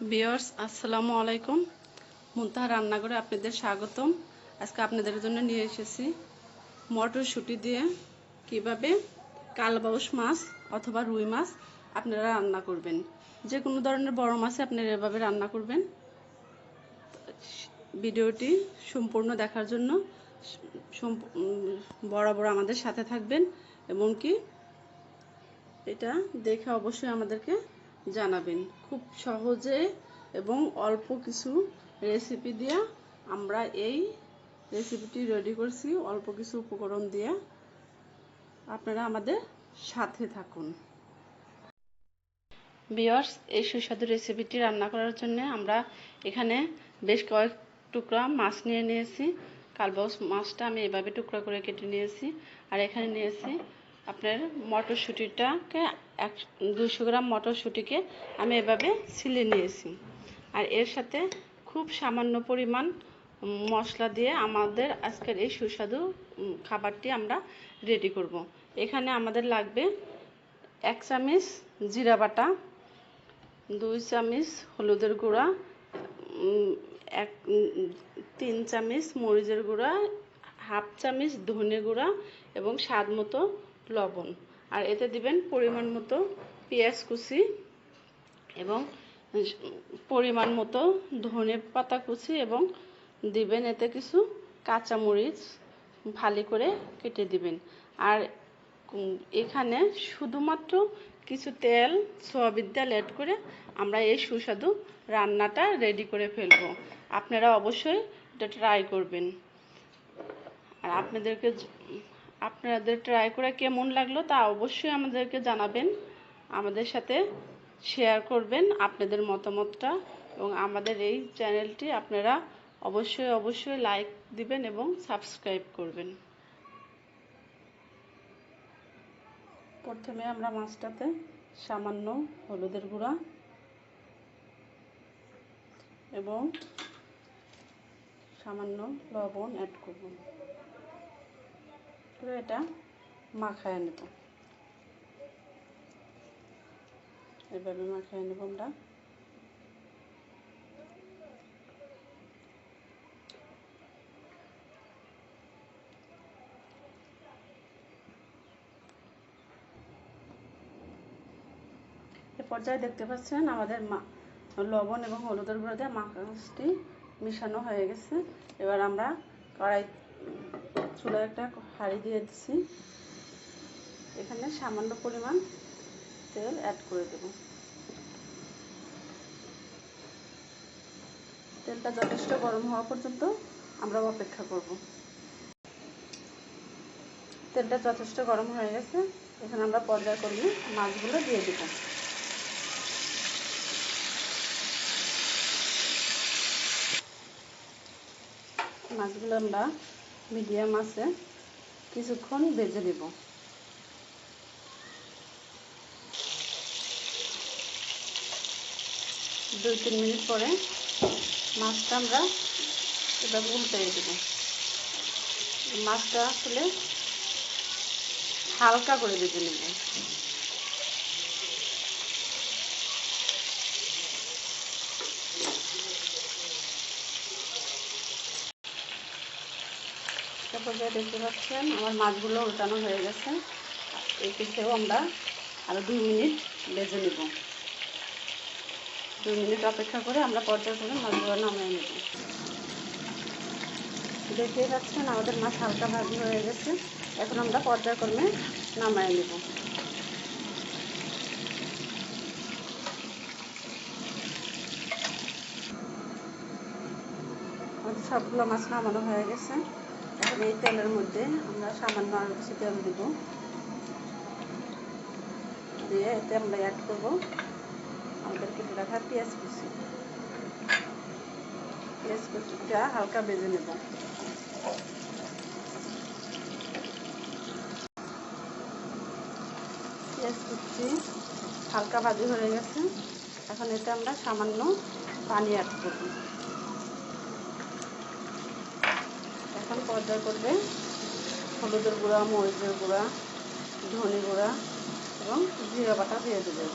Viewers আসসালামু আলাইকুম। মুনতাহা রান্নাঘরে আপনাদের স্বাগতম। আজকে আপনাদের জন্য নিয়ে এসেছি মটরশুঁটি দিয়ে কিভাবে কালবাউস মাছ অথবা রুই মাছ আপনারা রান্না করবেন। যে কোনো ধরনের বড় মাছে আপনারা এভাবে রান্না করবেন। ভিডিওটি সম্পূর্ণ দেখার জন্য বরাবর আমাদের সাথে থাকবেন এবং কি এটা দেখে অবশ্যই আমাদেরকে জানাবেন। খুব সহজে এবং অল্প কিছু রেসিপি দিয়ে আমরা এই রেসিপিটি রেডি করছি, অল্প কিছু উপকরণ দিয়ে। আপনারা আমাদের সাথে থাকুন। ভিউয়ার্স, এই সুস্বাদু রেসিপিটি রান্না করার জন্য আমরা এখানে বেশ কয়েক টুকরা মাছ নিয়ে নিয়েছি। কালবাউস মাছটা আমি এভাবে টুকরা করে কেটে নিয়েছি। আর এখানে নিয়েছি আপনার মটরশুঁটিটাকে 200 গ্রাম মটরশুঁটিকে আমি এভাবে ছিলে নিয়েছি। আর এর সাথে খুব সামান্য পরিমাণ মশলা দিয়ে আমাদের আজকের এই সুস্বাদু খাবারটি আমরা রেডি করব। এখানে আমাদের লাগবে 1 চামচ জিরা বাটা, 2 চামচ হলুদের গুঁড়া, 3 চামচ মরিচের গুঁড়া, হাফ চামচ ধনে গুঁড়া এবং স্বাদ মতো লবণ। আর এতে দিবেন পরিমাণ মতো পেঁয়াজ কুচি এবং পরিমাণ মতো ধনে পাতা কুচি এবং দিবেন এতে কিছু কাঁচামরিচ ভালো করে কেটে দিবেন। আর এখানে শুধুমাত্র কিছু তেল, সয়াবিন তেল অ্যাড করে আমরা এই সুস্বাদু রান্নাটা রেডি করে ফেলব। আপনারা অবশ্যই এটা ট্রাই করবেন। আর আপনাদের ট্রাই করে কেমন লাগলো তা অবশ্যই আমাদেরকে জানাবেন, আমাদের সাথে শেয়ার করবেন আপনাদের মতামতটা। এবং আমাদের এই চ্যানেলটি আপনারা অবশ্যই লাইক দিবেন এবং সাবস্ক্রাইব করবেন। প্রথমে আমরা মাছটাতে সামান্য হলুদের গুঁড়া এবং সামান্য লবণ অ্যাড করব, করে এটা মাখায় নেব। এভাবে মাখায় নেব আমরা। এ পর্যায়ে দেখতে পাচ্ছেন আমাদের লবণ এবং হলুদের গুঁড়া দিয়ে মাছটি মিশানো হয়ে গেছে। এবার আমরা চুলায় একটা হাঁড়ি দিয়ে দিচ্ছি। এখানে সামান্য পরিমাণ তেল অ্যাড করে দেব। তেলটা যথেষ্ট গরম হওয়া পর্যন্ত আমরা অপেক্ষা করব। তেলটা যথেষ্ট গরম হয়ে গেছে। এখানে আমরা পর্যায়ক্রমে মাছগুলো দিয়ে দেব। মাছগুলো আমরা মিডিয়াম আছে কিছুক্ষণ ভেজে নেব। 2-3 মিনিট পরে মাছটা আমরা এভাবে উল্টিয়ে দেব। মাছটা আসলে হালকা করে ভেজে নেব। পর্যায়ে দেখতে পাচ্ছেন আমার মাছগুলো উল্টানো হয়ে গেছে। এই পিঠেও আমরা আরও 2 মিনিট ভেজে নেব। 2 মিনিট অপেক্ষা করে আমরা পর্যায়ক্রমে মাছগুলো নামিয়ে নেব। দেখতেই পাচ্ছেন আমাদের মাছ হালকা ভাজি হয়ে গেছে। এখন আমরা পর্যায়ক্রমে নামিয়ে নেব। আমাদের সবগুলো মাছ নামানো হয়ে গেছে। এখন এই তেলের মধ্যে আমরা সামান্য আরও কিছু তেল দেব, দিয়ে এতে আমরা অ্যাড করব আমাদের কেটে রাখা পেঁয়াজ কুচি। পেঁয়াজ কুচিটা হালকা ভেজে নেব। পেঁয়াজ কুচি হালকা ভাজি হয়ে গেছে। এখন এতে আমরা সামান্য পানি অ্যাড করব। এখন পর্যায় করবে হলুদের গুঁড়া, মরিচের গুঁড়া, ধনে গুঁড়া এবং জিরা বাটা দিয়ে দেবে।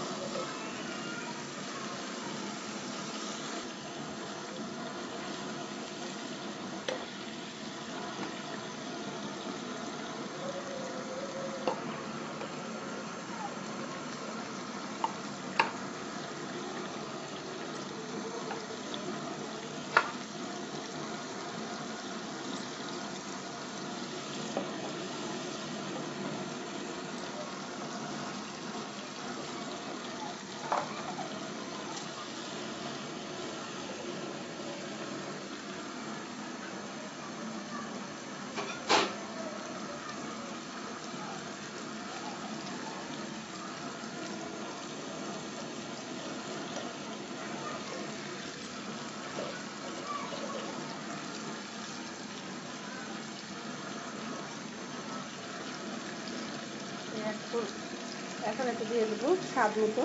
এখন এতে দিয়ে দেবো স্বাদ মতো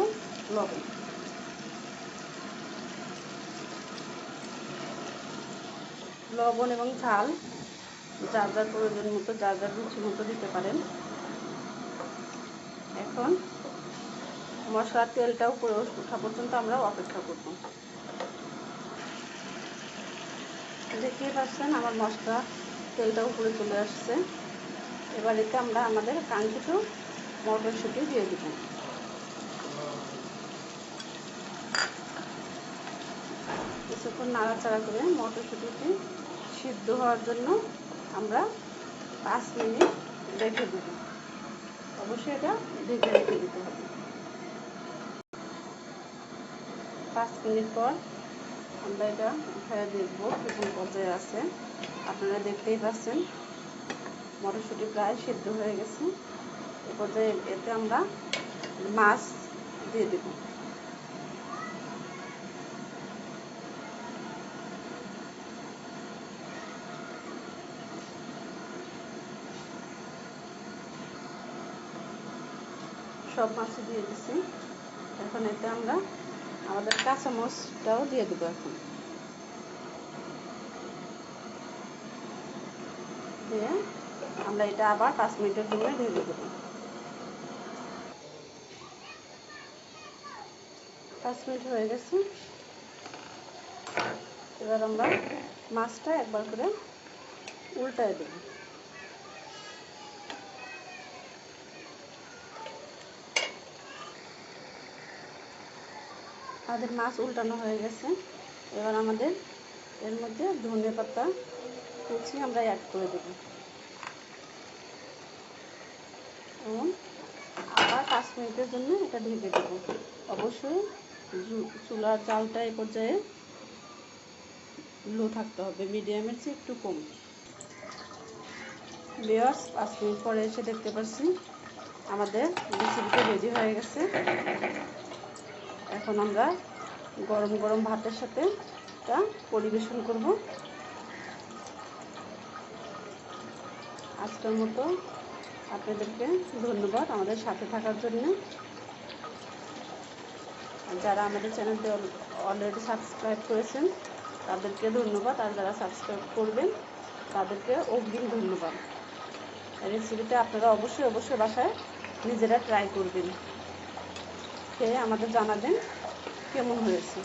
লবণ। লবণ এবং ঝাল যার যার প্রয়োজন মতো, যার যার রুচি মতো দিতে পারেন। এখন মশলার তেলটা উপরে ওঠা পর্যন্ত আমরা অপেক্ষা করব। দেখতেই পাচ্ছেন আমার মশলা তেলটা উপরে চলে আসছে। এবার এতে আমরা আমাদের কাঙ্ক্ষিত মটরশুঁটি দিয়ে দেব। কিছুক্ষণ নাড়াচাড়া করে মটরশুঁটিটি সিদ্ধ হওয়ার জন্য আমরা 5 মিনিট রেখে দেব। অবশ্যই এটা ঢেকে রেখে দিতে হবে। 5 মিনিট পর আমরা এটা উঠায় দেখব কোন পর্যায়ে আছে। আপনারা দেখতেই পাচ্ছেন মটরশুঁটি প্রায় সিদ্ধ হয়ে গেছে। এ পর্যায়ে এতে আমরা মাছ দিয়ে দেব। সব মাছ দিয়ে দিচ্ছি। এখন এতে আমরা আমাদের কাঁচামরিচটাও দিয়ে দেবো। এখন দিয়ে আমরা এটা আবার 5 মিনিটের জন্য ঢেকে দেবো। 5 মিনিট হয়ে গেছে। এবার আমরা মাছটা একবার করে উল্টায় দেব। আমাদের মাছ উল্টানো হয়ে গেছে। এবার আমাদের এর মধ্যে ধনেপাতা কুচি আমরা অ্যাড করে দেব এবং আবার 5 মিনিটের জন্য এটা ঢেকে দেব। অবশ্যই চুলার জালটা এই পর্যায়ে লো থাকতে হবে, মিডিয়ামের চেয়ে একটু কম। ভিউয়ার্স 5 মিনিট পরে এসে দেখতে পাচ্ছি আমাদের রেসিপিটা রেডি হয়ে গেছে। এখন আমরা গরম গরম ভাতের সাথে এটা পরিবেশন করব। আজকের মতো আপনাদেরকে ধন্যবাদ আমাদের সাথে থাকার জন্য। যারা আমাদের চ্যানেলটি অলরেডি সাবস্ক্রাইব করেছেন তাদেরকে ধন্যবাদ, আর যারা সাবস্ক্রাইব করবেন তাদেরকে অগ্রিম ধন্যবাদ। রেসিপিটা আপনারা অবশ্যই বাসায় নিজেরা ট্রাই করবেন, খেয়ে আমাদের জানাবেন কেমন হয়েছে।